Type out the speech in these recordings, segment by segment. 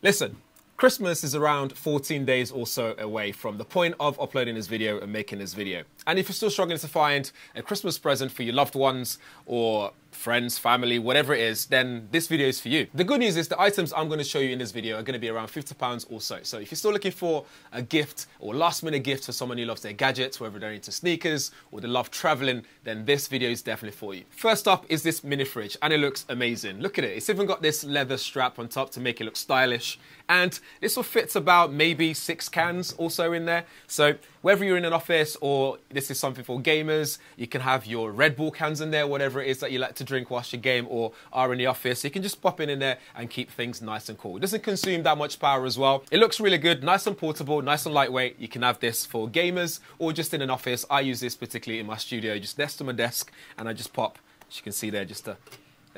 Listen, Christmas is around 14 days or so away from the point of uploading this video and making this video. And if you're still struggling to find a Christmas present for your loved ones or friends, family, whatever it is, then this video is for you. The good news is the items I'm going to show you in this video are going to be around £50 or so. So if you're still looking for a gift or last minute gift for someone who loves their gadgets, whether they're into sneakers or they love traveling, then this video is definitely for you. First up is this mini fridge, and it looks amazing. Look at it. It's even got this leather strap on top to make it look stylish. And this will fit about maybe 6 cans also in there. So whether you're in an office or this is something for gamers, you can have your Red Bull cans in there, whatever it is that you like to drink whilst you game or are in the office. You can just pop in there and keep things nice and cool. It doesn't consume that much power as well. It looks really good, nice and portable, nice and lightweight. You can have this for gamers or just in an office. I use this particularly in my studio, just next to my desk, and I just pop, as you can see there, just a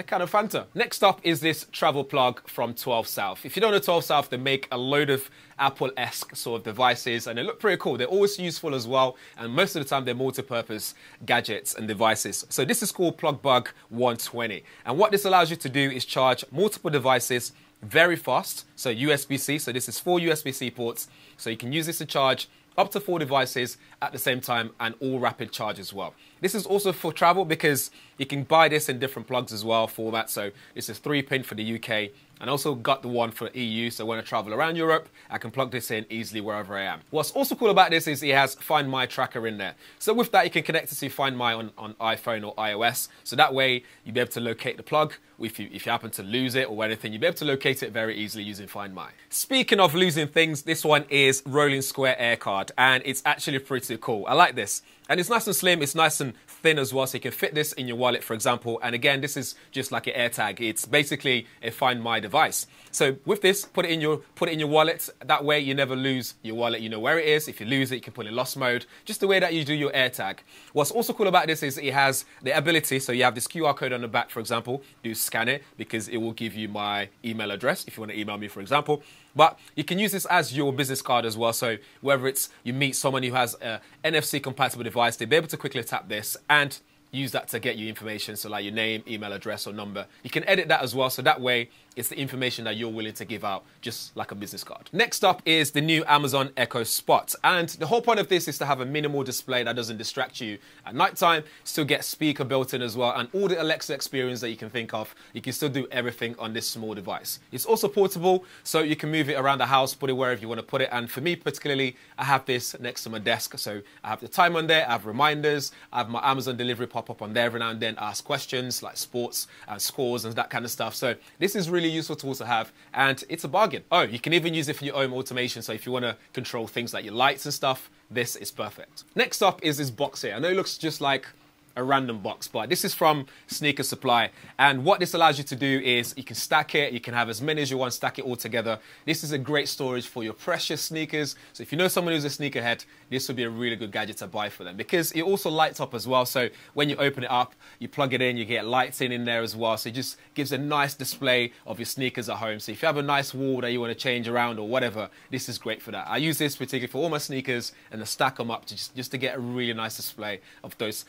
kind of Fanta. Next up is this travel plug from TwelveSouth. If you don't know TwelveSouth, they make a load of Apple-esque sort of devices, and they look pretty cool. They're always useful as well, and most of the time they're multi-purpose gadgets and devices. So this is called PlugBug 120, and what this allows you to do is charge multiple devices very fast. So USB-C, so this is 4 USB-C ports, so you can use this to charge up to 4 devices at the same time, and all rapid charge as well. This is also for travel because you can buy this in different plugs as well format. So this is 3-pin for the UK, and also got the one for EU. So when I travel around Europe, I can plug this in easily wherever I am. What's also cool about this is it has Find My tracker in there. So with that, you can connect it to Find My on iPhone or iOS. So that way you'll be able to locate the plug. If you happen to lose it or anything, you'll be able to locate it very easily using Find My. Speaking of losing things, this one is Rolling Square Air Card, and it's actually pretty cool. I like this. And it's nice and slim, it's nice and thin as well, so you can fit this in your wallet, for example. And again, this is just like an AirTag. It's basically a Find My device. So with this, put it in your wallet. That way you never lose your wallet. You know where it is. If you lose it, you can put it in lost mode, just the way that you do your AirTag. What's also cool about this is it has the ability, so you have this QR code on the back, for example. Do scan it because it will give you my email address if you want to email me, for example. But you can use this as your business card as well. So whether it's you meet someone who has a NFC compatible device, they'll be able to quickly tap this and use that to get you information, so like your name, email address or number. You can edit that as well, so that way it's the information that you're willing to give out, just like a business card. Next up is the new Amazon Echo Spot, and the whole point of this is to have a minimal display that doesn't distract you at nighttime, still get speaker built in as well, and all the Alexa experience that you can think of. You can still do everything on this small device. It's also portable, so you can move it around the house, put it wherever you want to put it, and for me particularly, I have this next to my desk, so I have the time on there, I have reminders, I have my Amazon delivery pop up on there every now and then, ask questions like sports and scores and that kind of stuff. So this is really useful tool to have, and it's a bargain. Oh, you can even use it for your own automation. So if you want to control things like your lights and stuff, this is perfect. Next up is this box here. I know it looks just like a random box, but this is from Sneaker Supply, and what this allows you to do is you can stack it, you can have as many as you want, stack it all together. This is a great storage for your precious sneakers, so if you know someone who's a sneakerhead, this would be a really good gadget to buy for them, because it also lights up as well. So when you open it up, you plug it in, you get lights in there as well, so it just gives a nice display of your sneakers at home. So if you have a nice wall that you want to change around or whatever, this is great for that. I use this particularly for all my sneakers, and I stack them up just to get a really nice display of those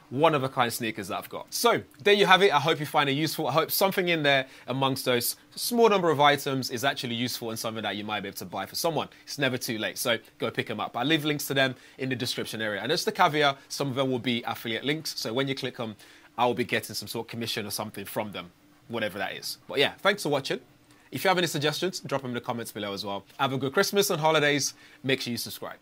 one-of-a-kind sneakers that I've got. So there you have it. I hope you find it useful. I hope something in there amongst those small number of items is actually useful and something that you might be able to buy for someone. It's never too late, so go pick them up. I leave links to them in the description area. And just the caveat, some of them will be affiliate links, so when you click them, I will be getting some sort of commission or something from them, whatever that is. But yeah, thanks for watching. If you have any suggestions, drop them in the comments below as well. Have a good Christmas and holidays. Make sure you subscribe.